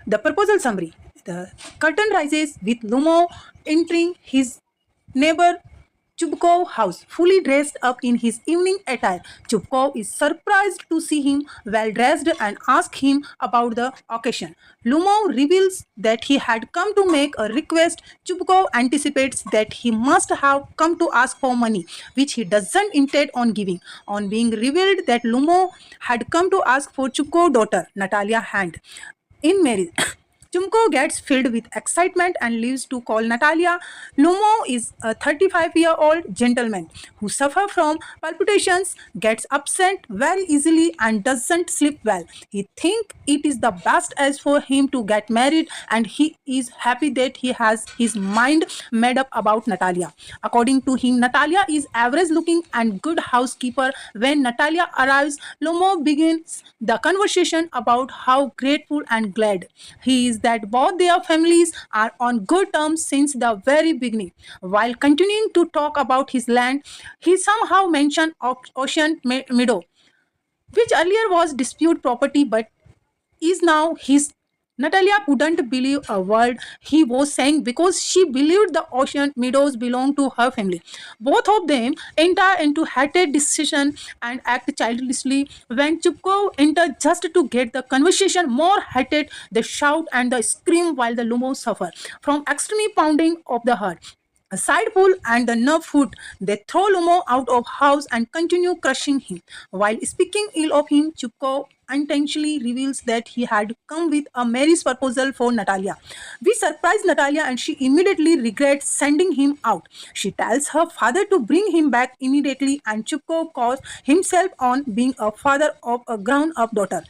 The proposal summary. The curtain rises with Lumo entering his neighbor Chubkov house, fully dressed up in his evening attire. Chubkov is surprised to see him well dressed and asks him about the occasion. Lumo reveals that he had come to make a request. Chubkov anticipates that he must have come to ask for money, which he doesn't intend on giving. On being revealed that Lumo had come to ask for Chubkov's daughter, Natalia, hand in marriage. Chumko gets filled with excitement and leaves to call Natalia. Lumo is a 35-year-old gentleman who suffers from palpitations, gets upset very easily, and doesn't sleep well. He thinks it is the best as for him to get married, and he is happy that he has his mind made up about Natalia. According to him, Natalia is average looking and good housekeeper. When Natalia arrives, Lumo begins the conversation about how grateful and glad he is that both their families are on good terms since the very beginning. While continuing to talk about his land, he somehow mentioned Ocean Meadow, which earlier was dispute property but is now his. Natalia couldn't believe a word he was saying because she believed the Ocean Meadows belonged to her family. Both of them enter into heated decision and act childishly. When Chupko enters just to get the conversation more heated, they shout and they scream while the Lumos suffer from extreme pounding of the heart. A side pull and the nerve foot, they throw Lumo out of house and continue crushing him. While speaking ill of him, Chupko unintentionally reveals that he had come with a marriage proposal for Natalia. We surprise Natalia and she immediately regrets sending him out. She tells her father to bring him back immediately and Chupko calls himself on being a father of a grown-up daughter.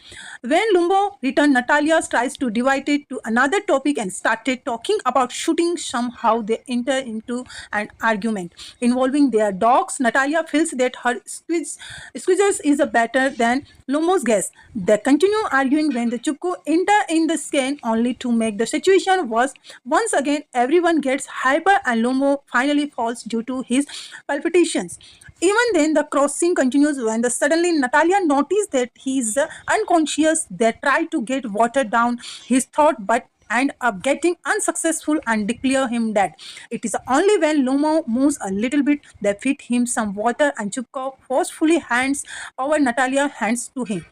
When Lumbo returned, Natalia tries to divide it to another topic and started talking about shooting. Somehow they enter into an argument involving their dogs. Natalia feels that her squeezers is a better than Lumbo's guess. They continue arguing when the Chupko enter in the scene only to make the situation worse. Once again, everyone gets hyper and Lumbo finally falls due to his palpitations. Even then, the crossing continues when suddenly Natalia notices that he is unconscious. They try to get water down his throat but end up getting unsuccessful and declare him dead. It is only when Lumo moves a little bit they feed him some water and Chupko forcefully hands over Natalia hands to him,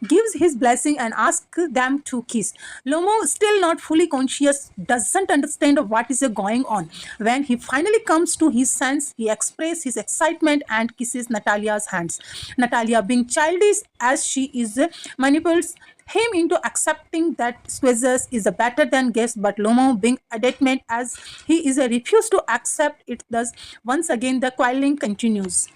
gives his blessing and asks them to kiss. Lomo, still not fully conscious, doesn't understand what is going on. When he finally comes to his sense, he expresses his excitement and kisses Natalia's hands. Natalia, being childish as she is, manipulates him into accepting that Squeezers is a better than guest, but Lomo, being adamant as he is, refused to accept it. Thus, once again, the quarreling continues.